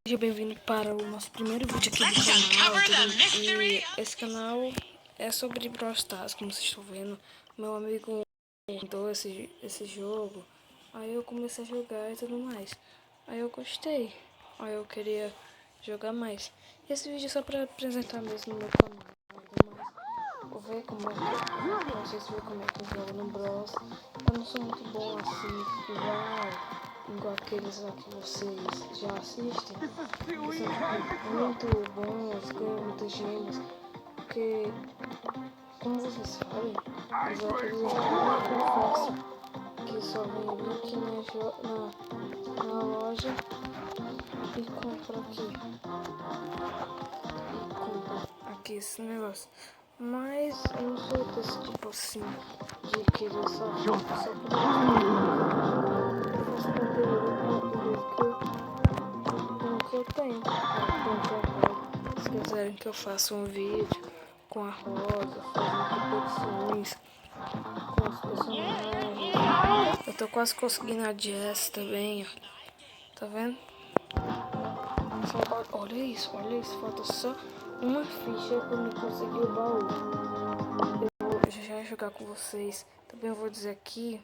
Seja bem-vindo para o nosso primeiro vídeo aqui do canal. E esse canal é sobre Brawl Stars, como vocês estão vendo. Meu amigo mandou esse jogo, aí eu comecei a jogar e tudo mais. Aí eu gostei, aí eu queria jogar mais. Esse vídeo é só para apresentar mesmo no meu canal. Vou ver como é que vocês verem como é que eu jogo no Brawl. Eu não sou muito bom assim, igual aqueles lá que vocês já assistem. Eles são muito bons, ganham muitas gemas. Porque, como vocês sabem, eles confesso que só vem aqui na loja e compra aqui esse negócio. Mas eu não sou desse tipo assim, de querer só faço conteúdo com o que eu tenho. Se quiserem que eu faça um vídeo com a Rosa, fazendo competições com os personagens. Eu tô quase conseguindo a Jess também, ó. Tá vendo? Olha isso, falta só uma ficha pra me conseguir o baú. Eu vou já jogar com vocês. Também vou dizer aqui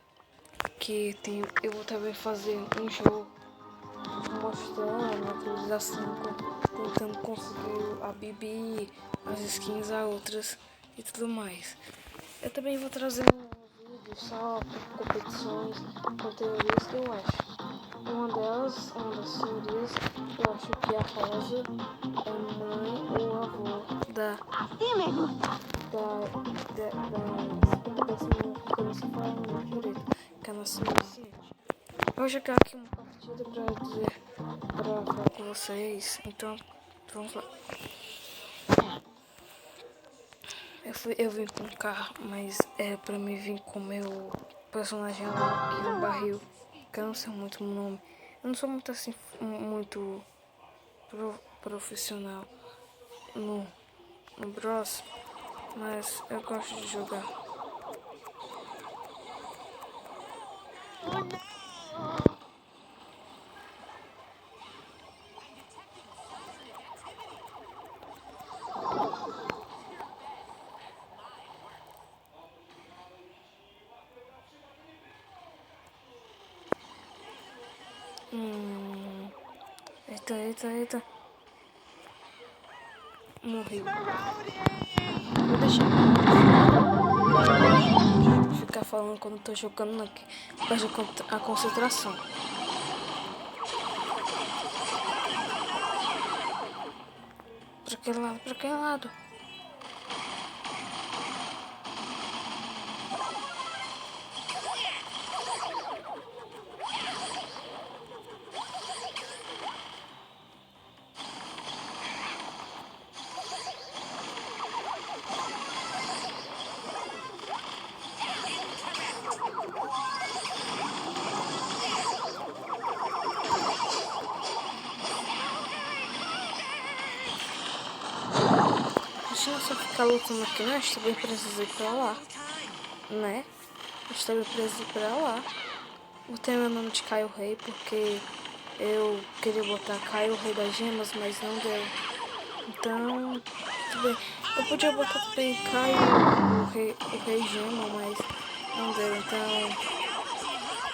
que eu vou também fazer um jogo mostrando a atualização, tentando conseguir a Bibi, as skins a outras e tudo mais. Eu também vou trazer um vídeo só com competições, com teorias que eu acho. Uma das teorias, eu acho que a Rosa é mãe ou avô da menina que eu não sei falar o nome direito, que é a nossa iniciante. Eu vou jogar aqui uma partida pra falar com vocês, então vamos lá. Eu vim com o carro, mas é pra mim vir com o meu personagem lá, que é um barril, que eu não sei muito o nome. Eu não sou muito assim, muito profissional no Bros, mas eu gosto de jogar. Eita. Morri. Vou deixar ficar falando quando tô jogando aqui. Perde a concentração. Pra aquele lado. Deixa eu só ficar lutando aqui, né? A gente também precisa ir pra lá, né? A gente também precisa ir pra lá. Botei meu nome de Caio Rei porque eu queria botar Caio Rei das Gemas, mas não deu. Então, tudo bem. Eu podia botar também Caio o Rei Gema, mas não deu. Então,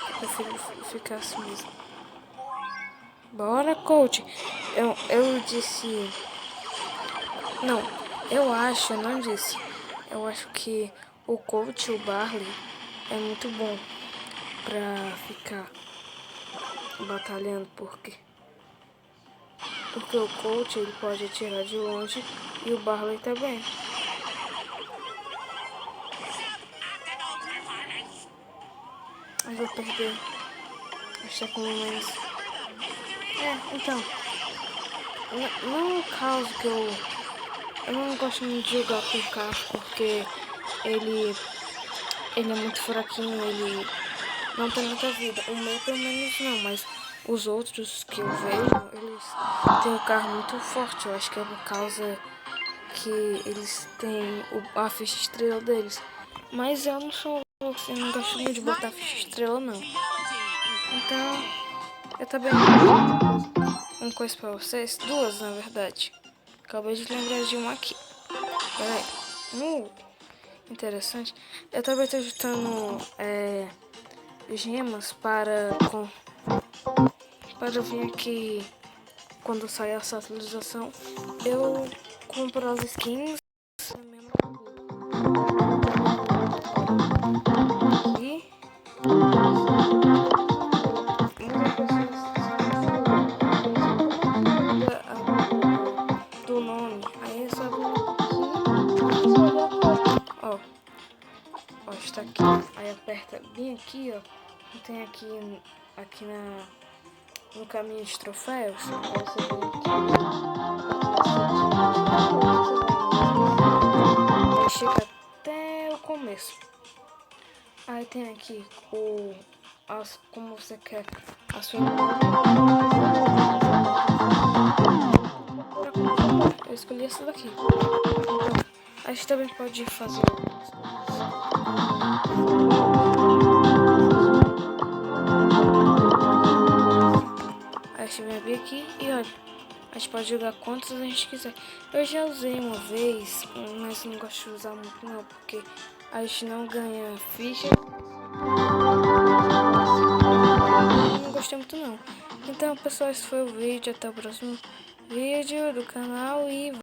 eu prefiro ficar assim mesmo. Bora, coach. Eu disse... Não, eu não disse. Eu acho que o coach, o Barley, é muito bom pra ficar batalhando, porque o coach ele pode atirar de longe e o Barley também. Mas vou perder. Acho que com menos. Então. Não é o caso que eu não gosto muito de jogar com o carro, porque ele é muito fraquinho, ele não tem muita vida. O meu pelo menos não, mas os outros que eu vejo, eles têm um carro muito forte. Eu acho que é por causa que eles têm a ficha estrela deles. Mas eu não sou assim, não gosto muito de botar ficha estrela não. Então, eu também não gosto. uma coisa pra vocês. Duas, na verdade. Acabei de lembrar de uma aqui. Peraí. Interessante. Eu também estou juntando gemas para vir aqui quando sair essa atualização. Eu compro as skins e do nome. Aí é só ó, está aqui. Aí aperta bem aqui, ó. Tem aqui no caminho de troféus. Aí você vem aqui. Aí chega até o começo. Aí tem aqui como você quer a sua eu escolhi essa daqui. Então, a gente também pode fazer a gente vem abrir aqui e olha, a gente pode jogar quantos a gente quiser. Eu já usei uma vez, mas não gosto de usar muito não, porque a gente não ganha ficha. Não gostei muito não. Então pessoal, esse foi o vídeo, até o próximo vídeo do canal e